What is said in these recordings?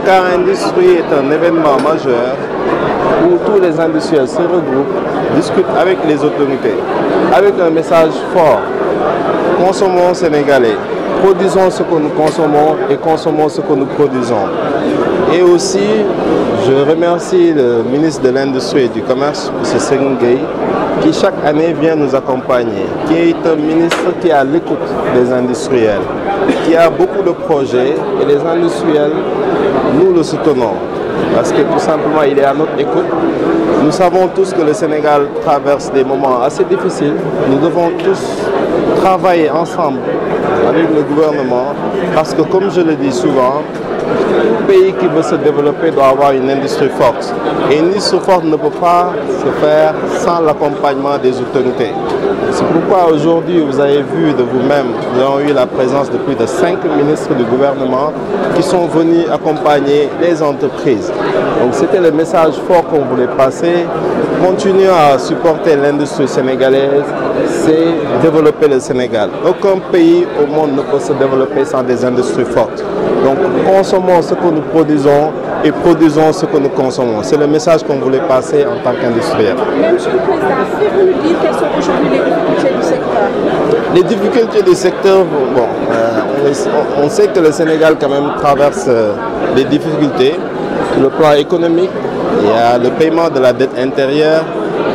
Car Industrie est un événement majeur où tous les industriels se regroupent, discutent avec les autorités, avec un message fort. Consommons sénégalais, produisons ce que nous consommons et consommons ce que nous produisons. Et aussi, je remercie le ministre de l'Industrie et du Commerce, M. Serigne Gueye, qui chaque année vient nous accompagner, qui est un ministre qui est à l'écoute des industriels, qui a beaucoup de projets et les industriels, nous le soutenons. Parce que tout simplement, il est à notre écoute. Nous savons tous que le Sénégal traverse des moments assez difficiles. Nous devons tous travailler ensemble avec le gouvernement parce que, comme je le dis souvent, tout pays qui veut se développer doit avoir une industrie forte. Et une industrie forte ne peut pas se faire sans l'accompagnement des autorités. C'est pourquoi aujourd'hui, vous avez vu de vous-même, nous avons eu la présence de plus de 5 ministres du gouvernement qui sont venus accompagner les entreprises. Donc c'était le message fort qu'on voulait passer. Continuer à supporter l'industrie sénégalaise, c'est développer le Sénégal. Aucun pays au monde ne peut se développer sans des industries fortes. Donc consommons ce que nous produisons et produisons ce que nous consommons. C'est le message qu'on voulait passer en tant qu'industriel. Monsieur le Président, pouvez-vous nous dire quelles sont aujourd'hui les difficultés du secteur? Les difficultés du secteur, bon, on sait que le Sénégal quand même traverse des difficultés. Sur le plan économique, il y a le paiement de la dette intérieure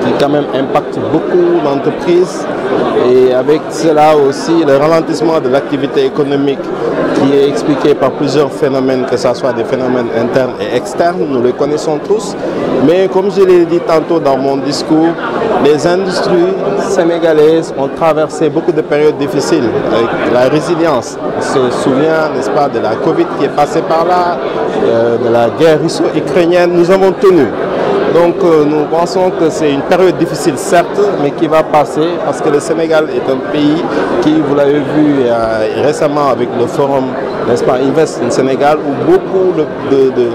qui quand même impacte beaucoup d'entreprises et avec cela aussi le ralentissement de l'activité économique qui est expliqué par plusieurs phénomènes, que ce soit des phénomènes internes et externes, nous les connaissons tous. Mais comme je l'ai dit tantôt dans mon discours, les industries sénégalaises ont traversé beaucoup de périodes difficiles avec la résilience. On se souvient, n'est-ce pas, de la Covid qui est passée par là, de la guerre russo-ukrainienne, nous avons tenu. Donc nous pensons que c'est une période difficile certes, mais qui va passer parce que le Sénégal est un pays qui, vous l'avez vu récemment avec le forum, n'est-ce pas, Invest in Sénégal, où beaucoup de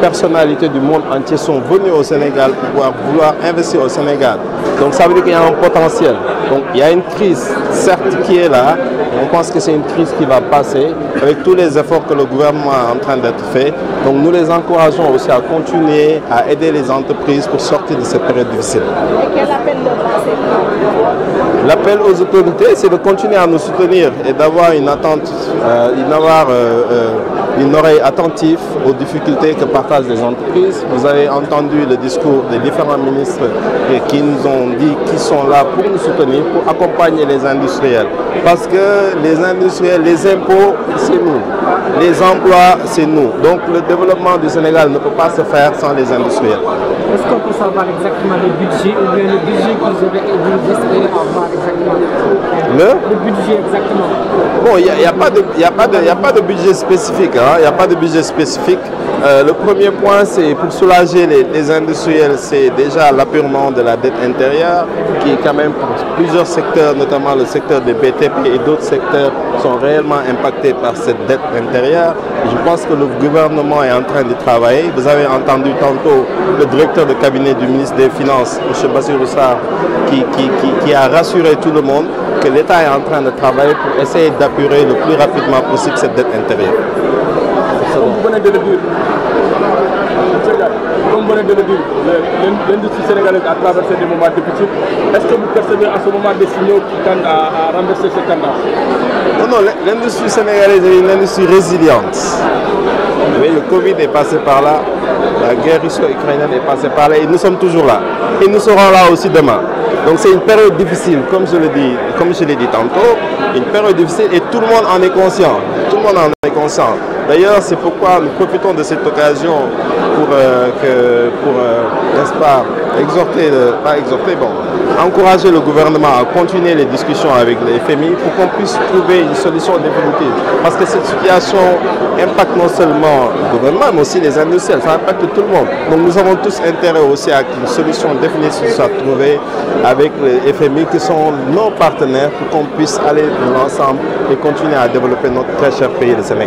personnalités du monde entier sont venues au Sénégal pour vouloir investir au Sénégal. Donc ça veut dire qu'il y a un potentiel. Donc il y a une crise certes qui est là. On pense que c'est une crise qui va passer avec tous les efforts que le gouvernement est en train d'être fait. Donc nous les encourageons aussi à continuer à aider les entreprises pour sortir de cette période difficile. Et quel appel leur lancez-vous? L'appel aux autorités, c'est de continuer à nous soutenir et d'avoir une attente, une oreille attentive aux difficultés que partagent les entreprises. Vous avez entendu le discours des différents ministres qui nous ont dit qu'ils sont là pour nous soutenir, pour accompagner les industriels. Parce que les industriels, les impôts, c'est nous. Les emplois, c'est nous. Donc le développement du Sénégal ne peut pas se faire sans les industriels. Est-ce qu'on peut savoir exactement le budget ou bien le budget que vous espérez avoir exactement? Le budget exactement. Bon, il n'y a pas de budget spécifique. Il n'y a pas de budget spécifique. Le premier point, c'est pour soulager les industriels, c'est déjà l'apurement de la dette intérieure, qui est quand même pour plusieurs secteurs, notamment le secteur des BTP et d'autres secteurs, sont réellement impactés par cette dette intérieure. Je pense que le gouvernement est en train de travailler. Vous avez entendu tantôt le directeur de cabinet du ministre des Finances, M. Bassirou Sarr, qui a rassuré tout le monde que l'État est en train de travailler pour essayer d'apurer le plus rapidement possible cette dette intérieure. Comme vous venez de le dire, l'industrie sénégalaise a traversé des moments difficiles. Est-ce que vous percevez à ce moment des signaux qui tendent à renverser cette tendance? Non, l'industrie sénégalaise est une industrie résiliente. Oui, le Covid est passé par là, la guerre russo-ukrainienne est passée par là et nous sommes toujours là. Et nous serons là aussi demain. Donc c'est une période difficile, comme je l'ai dit tantôt, une période difficile et tout le monde en est conscient. Tout le monde en est conscient. D'ailleurs, c'est pourquoi nous profitons de cette occasion pour n'est-ce pas, encourager le gouvernement à continuer les discussions avec les FMI pour qu'on puisse trouver une solution définitive. Parce que cette situation impacte non seulement le gouvernement, mais aussi les industriels, ça impacte tout le monde. Donc nous avons tous intérêt aussi à qu'une solution définitive soit trouvée avec les FMI qui sont nos partenaires pour qu'on puisse aller de l'ensemble et continuer à développer notre très cher pays, le Sénégal.